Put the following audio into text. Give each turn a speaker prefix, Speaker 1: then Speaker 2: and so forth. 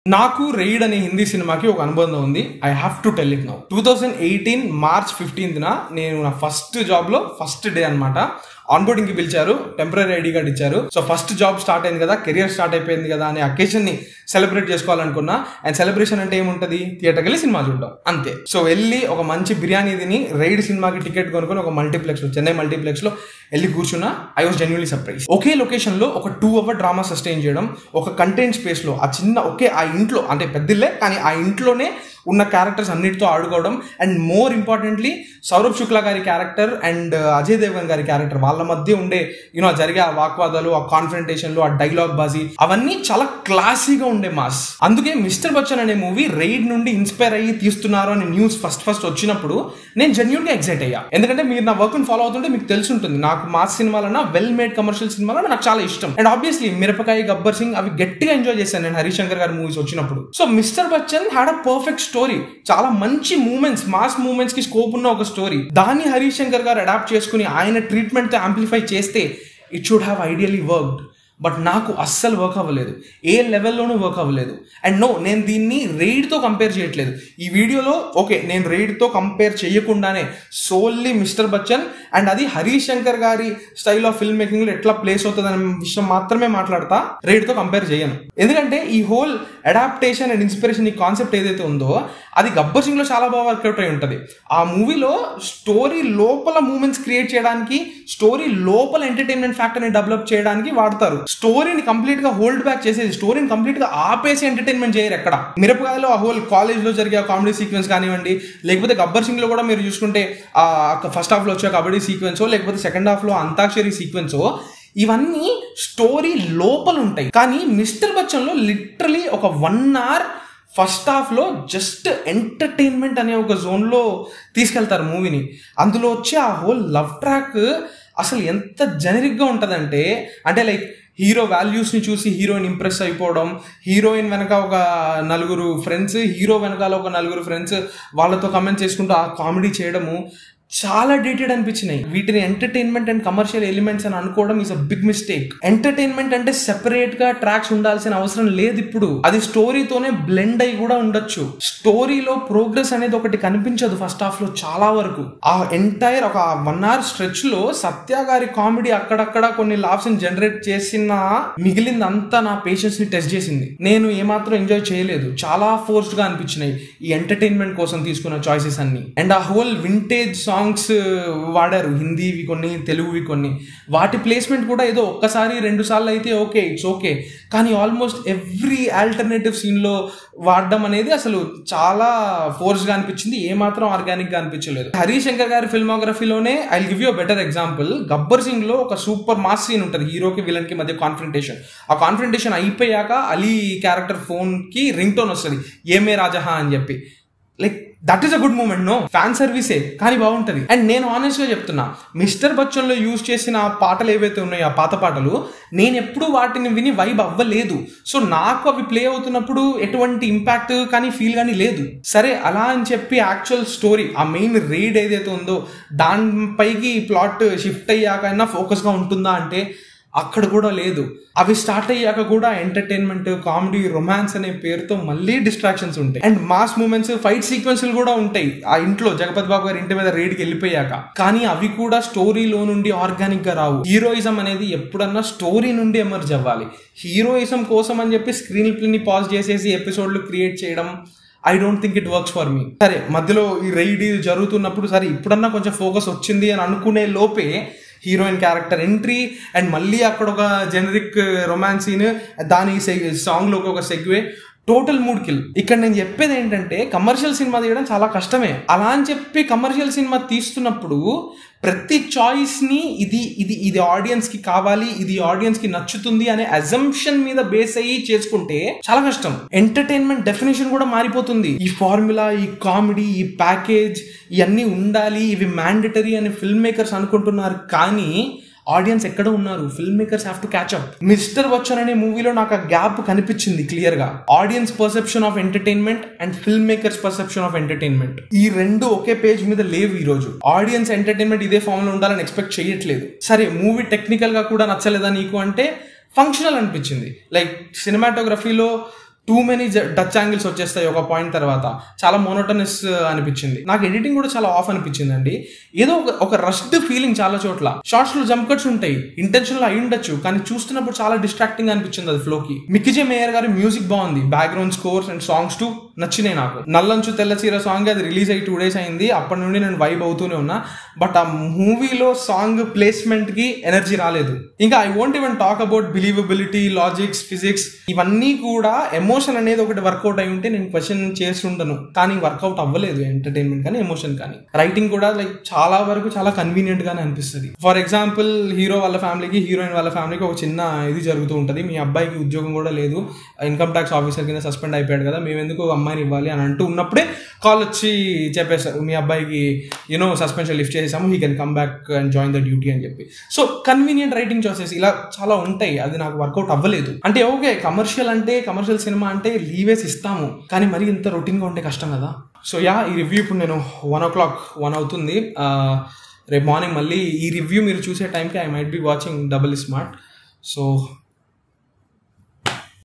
Speaker 1: నాకు రెయిడ్ అనే హిందీ సినిమాకి ఒక అనుబంధం ఉంది. I have to tell it now. 2018 March 15న నేను నా ఫస్ట్ జాబ్ లో ఫస్ట్ డే అనమాట. ఆన్బోర్డింగ్ కి పిలిచారు, టెంపరీ ఐడి కార్డ్ ఇచ్చారు. సో ఫస్ట్ జాబ్ స్టార్ట్ అయింది కదా, కెరియర్ స్టార్ట్ అయిపోయింది కదా అనే అకేషన్ ని సెలబ్రేట్ చేసుకోవాలనుకున్నా. అండ్ సెలబ్రేషన్ అంటే ఏముంటది, థియేటర్కి వెళ్ళి సినిమా చూడడం అంతే. సో వెళ్ళి ఒక మంచి బిర్యానీ తిని రెయిడ్ సినిమాకి టికెట్ కొనుక్కొని ఒక మల్టీప్లెక్స్ లో, చెన్నై మల్టీప్లెక్స్ లో వెళ్ళి కూర్చున్నా. I was genuinely surprise. Okay location లో ఒక 2 hour డ్రామా సస్టైన్ చేయడం, ఒక కంటెంట్ స్పేస్ లో, ఆ చిన్న ఆ ఇంట్లో, అంటే పెద్దిల్లే కానీ ఆ ఇంట్లోనే ఉన్న క్యారెక్టర్స్ అన్నిటితో ఆడుకోవడం. And more importantly Saurabh Shukla గారి క్యారెక్టర్ అండ్ అజయ్ దేవగన్ గారి క్యారెక్టర్, వాళ్ళ మధ్య ఉండే జరిగే ఆ వాక్వాదాలు, ఆ కాన్ఫ్రంటేషన్లు, ఆ డైలాగ్ బాజీ, అవన్నీ చాలా క్లాసీగా ఉండే మాస్. అందుకే మిస్టర్ బచ్చన్ అనే మూవీ రెయిడ్ నుండి ఇన్స్పైర్ అయ్యి తీస్తున్నారు అనే న్యూస్ ఫస్ట్ వచ్చినప్పుడు నేను జెన్యూన్ గా ఎక్సైట్ అయ్యా. ఎందుకంటే మీరు నా వర్క్ ఫాలో అవుతుంటే మీకు తెలుసుంటుంది, నాకు మాస్ సినిమాలన్నా, వెల్ మేడ్ కమర్షియల్ సినిమాలన్నా నాకు చాలా ఇష్టం. అండ్ ఆబ్వియస్లీ మిరపకాయ, గబ్బర్ సింగ్ అవి గట్టిగా ఎంజాయ్ చేశాను నేను హరిశంకర్ గారి మూవీస్ వచ్చినప్పుడు. So mister Bachchan had a perfect story, చాలా మంచి మూమెంట్స్, మాస్ మూమెంట్స్ కి స్కోప్ ఉన్న ఒక స్టోరీ. దాన్ని హరిశంకర్ గారు అడాప్ట్ చేసుకుని ఆయన ట్రీట్మెంట్ తో యాంప్లిఫై చేస్తే it should have ideally worked. But నాకు అస్సలు వర్క్ అవ్వలేదు, ఏ లెవెల్లోనూ వర్క్ అవ్వలేదు. అండ్ నో, నేను దీన్ని రెయిడ్తో కంపేర్ చేయట్లేదు ఈ వీడియోలో. ఓకే, నేను రెయిడ్తో కంపేర్ చేయకుండానే సోల్లీ మిస్టర్ బచ్చన్ అండ్ అది హరిశంకర్ గారి స్టైల్ ఆఫ్ ఫిల్మ్ మేకింగ్లో ఎట్లా ప్లేస్ అవుతుంది అనే విషయం మాత్రమే మాట్లాడతా, రెయిడ్తో కంపేర్ చేయను. ఎందుకంటే ఈ హోల్ అడాప్టేషన్ అండ్ ఇన్స్పిరేషన్, ఈ కాన్సెప్ట్ ఏదైతే ఉందో అది గబ్బర్ సింగ్లో చాలా బాగా వర్కౌట్ అయి ఉంటుంది. ఆ మూవీలో స్టోరీ లోపల మూమెంట్స్ క్రియేట్ చేయడానికి, స్టోరీ లోపల ఎంటర్టైన్మెంట్ ఫ్యాక్టర్ని డెవలప్ చేయడానికి వాడతారు. స్టోరీని కంప్లీట్ గా హోల్డ్ బ్యాక్ చేసేది, స్టోరీని కంప్లీట్ గా ఆపేసి ఎంటర్టైన్మెంట్ చేయరు ఎక్కడ. మిరపకాయలో ఆ హోల్ కాలేజ్ లో జరిగే కామెడీ సీక్వెన్స్ కానివ్వండి, లేకపోతే గబ్బర్ సింగ్ లో కూడా మీరు చూసుకుంటే ఫస్ట్ హాఫ్ లో వచ్చే కబడ్డీ సీక్వెన్సో, లేకపోతే సెకండ్ హాఫ్ లో అంతాక్షరి సీక్వెన్సో, ఇవన్నీ స్టోరీ లోపల ఉంటాయి. కానీ మిస్టర్ బచ్చన్ లో లిటరలీ ఒక 1 hour ఫస్ట్ హాఫ్లో జస్ట్ ఎంటర్టైన్మెంట్ అనే ఒక జోన్లో తీసుకెళ్తారు మూవీని. అందులో వచ్చే ఆ హోల్ లవ్ ట్రాక్ అసలు ఎంత జెనరిక్గా ఉంటుందంటే, అంటే లైక్ హీరో వాల్యూస్ని చూసి హీరోయిన్ ఇంప్రెస్ అయిపోవడం, హీరోయిన్ వెనక ఒక 4 ఫ్రెండ్స్, హీరో వెనకాల ఒక 4 ఫ్రెండ్స్ వాళ్ళతో కమెంట్ చేసుకుంటూ ఆ కామెడీ చేయడము చాలా డేటెడ్ అనిపించినాయి. వీటిని ఎంటర్టైన్మెంట్ అండ్ కమర్షియల్ ఎలిమెంట్స్ అని అనుకోవడం is a big mistake. Entertainment అంటే సెపరేట్ గా ట్రాక్స్ ఉండాల్సిన అవసరం లేదు. ఇప్పుడు అది స్టోరీతోనే బ్లెండ్ అయి కూడా ఉండొచ్చు. స్టోరీలో ప్రోగ్రెస్ అనేది ఒకటి కనిపించదు ఫస్ట్ హాఫ్ లో చాలా వరకు. ఆ ఎంటైర్ ఒక 1 hour స్ట్రెచ్ లో సత్య గారి కామెడీ అక్కడక్కడ కొన్ని లాఫ్స్ జనరేట్ చేసిన మిగిలిందంతా నా పేషెన్స్ ని టెస్ట్ చేసింది. నేను ఏమాత్రం ఎంజాయ్ చేయలేదు, చాలా ఫోర్స్డ్ గా అనిపించినాయి ఈ ఎంటర్టైన్మెంట్ కోసం తీసుకున్న చాయిసెస్ అన్ని. అండ్ ఆ హోల్ వింటేజ్ సాంగ్స్ వాడారు, హిందీవి కొన్ని, తెలుగువి కొన్ని. వాటి ప్లేస్మెంట్ కూడా ఏదో ఒక్కసారి 2 సార్లు అయితే ఓకే, ఇట్స్ ఓకే. కానీ ఆల్మోస్ట్ ఎవ్రీ ఆల్టర్నేటివ్ సీన్లో వాడడం అనేది అసలు చాలా ఫోర్స్గా అనిపించింది, ఏమాత్రం ఆర్గానిక్గా అనిపించలేదు. హరిశంకర్ గారి ఫిల్మోగ్రఫీలోనే I give you better example. Gabbar సింగ్లో ఒక సూపర్ మాస్ సీన్ ఉంటుంది, హీరోకి విలన్కి మధ్య కాన్ఫ్రంటేషన్. ఆ కాన్ఫ్రంటేషన్ అయిపోయాక అలీ క్యారెక్టర్ ఫోన్కి రింగ్ టోన్ వస్తుంది, ఏమే రాజహా అని చెప్పి. Like that is a good moment, no fan సర్వీసే, కానీ బాగుంటుంది. అండ్ నేను ఆనెస్ట్గా చెప్తున్నా, మిస్టర్ బచ్చన్లో యూజ్ చేసిన పాటలు ఏవైతే ఉన్నాయో, ఆ పాత పాటలు, నేను ఎప్పుడు వాటిని విని వైబ్ అవ్వలేదు. సో నాకు అవి ప్లే అవుతున్నప్పుడు ఎటువంటి ఇంపాక్ట్ కానీ ఫీల్ కానీ లేదు. సరే అలా అని చెప్పి యాక్చువల్ స్టోరీ, ఆ మెయిన్ రీడ్ ఏదైతే ఉందో దానిపైకి ప్లాట్ షిఫ్ట్ అయ్యాకైనా ఫోకస్గా ఉంటుందా అంటే అక్కడ కూడా లేదు. అవి స్టార్ట్ అయ్యాక కూడా ఎంటర్టైన్మెంట్, కామెడీ, రొమాన్స్ అనే పేరుతో మళ్ళీ డిస్ట్రాక్షన్స్ ఉంటాయి. అండ్ మాస్ మూమెంట్స్, ఫైట్ సీక్వెన్స్లు కూడా ఉంటాయి ఆ ఇంట్లో, జగపతి బాబు గారి ఇంటి మీద రైడ్కి వెళ్ళిపోయాక. కానీ అవి కూడా స్టోరీలో నుండి ఆర్గానిక్ గా రావు. హీరోయిజం అనేది ఎప్పుడన్నా స్టోరీ నుండి ఎమర్జ్ అవ్వాలి. హీరోయిజం కోసం అని చెప్పి స్క్రీన్ ప్లేని పాజ్ చేసేసి ఎపిసోడ్లు క్రియేట్ చేయడం, I don't think it works for me. సరే మధ్యలో ఈ రైడ్ జరుగుతున్నప్పుడు సరే ఇప్పుడన్నా కొంచెం ఫోకస్ వచ్చింది అని అనుకునే లోపే హీరోయిన్ క్యారెక్టర్ ఎంట్రీ, అండ్ మళ్ళీ అక్కడ ఒక జెనరిక్ రొమాన్స్ సీన్, దాని సాంగ్లోకి ఒక సెగ్వే, టోటల్ మూడ్ కిల్. ఇక్కడ నేను చెప్పేది ఏంటంటే కమర్షియల్ సినిమా తీయడం చాలా కష్టమే. అలా అని చెప్పి కమర్షియల్ సినిమా తీస్తున్నప్పుడు ప్రతి చాయిస్ని ఇది ఆడియన్స్కి కావాలి, ఇది ఆడియన్స్కి నచ్చుతుంది అనే అజంప్షన్ మీద బేస్ అయ్యి చేసుకుంటే చాలా కష్టం. ఎంటర్టైన్మెంట్ డెఫినేషన్ కూడా మారిపోతుంది. ఈ ఫార్ములా, ఈ కామెడీ, ఈ ప్యాకేజ్, ఇవన్నీ ఉండాలి, ఇవి మ్యాండటరీ అని ఫిల్మ్ మేకర్స్ అనుకుంటున్నారు. కానీ ఆడియన్స్ ఎక్కడ ఉన్నారు? Film makers have to catch up. Mister Bachchan అనే మూవీలో నాకు ఆ గ్యాప్ కనిపించింది క్లియర్ గా. Audience perception of entertainment and film makers perception of entertainment, ఈ రెండు ఒకే పేజ్ మీద లేవు ఈ రోజు. ఆడియన్స్ ఎంటర్టైన్మెంట్ ఇదే ఫామ్ లో ఉండాలని ఎక్స్పెక్ట్ చేయట్లేదు. సరే మూవీ టెక్నికల్ గా కూడా నచ్చలేదా నీకు అంటే ఫంక్షనల్ అనిపించింది. లైక్ సినిమాటోగ్రఫీలో టూ మెనీ టచ్ యాంగిల్స్ వచ్చేస్తాయి ఒక పాయింట్ తర్వాత, చాలా మోనోటనస్ అనిపించింది. నాకు ఎడిటింగ్ కూడా చాలా ఆఫ్ అనిపించింది అండి. ఏదో ఒక రష్డ్ ఫీలింగ్ చాలా చోట్ల. షార్ట్స్ లో జంప్ కట్స్ ఉంటాయి, ఇంటెన్షనల్ అయి ఉండొచ్చు, కానీ చూస్తున్నప్పుడు చాలా డిస్ట్రాక్టింగ్ అనిపించింది అది ఫ్లోకి. మిక్కీ మేయర్ గారి మ్యూజిక్ బాగుంది, background scores and songs to నచ్చినాయి నాకు. నల్లంచు తెల్ల చీర సాంగ్ అది రిలీజ్ అయ్యి 2 days అయింది, అప్పటి నుండి నేను వైబ్ అవుతూనే ఉన్నా. బట్ ఆ మూవీలో సాంగ్ ప్లేస్మెంట్ కి ఎనర్జీ రాలేదు. ఇంకా I won't even talk about believability, logics, physics, ఇవన్నీ కూడా ఎమోషన్ అనేది ఒకటి వర్కౌట్ అయి ఉంటే నేను క్వశ్చన్ చేస్తుంటాను, కానీ వర్కౌట్ అవ్వలేదు. ఎంటర్టైన్మెంట్ కానీ ఎమోషన్ కానీ. రైటింగ్ కూడా లైక్ చాలా వరకు చాలా కన్వీనియంట్ గానే అనిపిస్తుంది. ఫర్ ఎగ్జాంపుల్, హీరో వాళ్ళ ఫ్యామిలీకి, హీరోయిన్ వాళ్ళ ఫ్యామిలీకి ఒక చిన్న ఇది జరుగుతూ ఉంటుంది. మీ అబ్బాయికి ఉద్యోగం కూడా లేదు, ఇన్కమ్ ట్యాక్స్ ఆఫీసర్ కింద సస్పెండ్ అయిపోయాడు కదా, మేము ఎందుకు అమ్మాయిని ఇవ్వాలి అని అంటూ ఉన్నప్పుడే కాల్ వచ్చి చెప్పేస్తారు, మీ అబ్బాయికి సస్పెన్షన్ లిఫ్ట్ చేసాము, he can come back and join the duty అని చెప్పి. సో కన్వీనియంట్ రైటింగ్ చాయిసెస్ ఇలా చాలా ఉంటాయి. అది నాకు వర్కౌట్ అవ్వలేదు. అంటే ఓకే, కమర్షియల్ సినిమా అంటే లీవేస్ ఇస్తాము, కానీ మరి ఇంత రొటీన్గా ఉంటే కష్టం కదా. సో ఈ రివ్యూ ఇప్పుడు నేను 1 o'clock అవుతుంది. రేపు మార్నింగ్ మళ్ళీ ఈ రివ్యూ మీరు చూసే టైంకి I might be watching double smart. So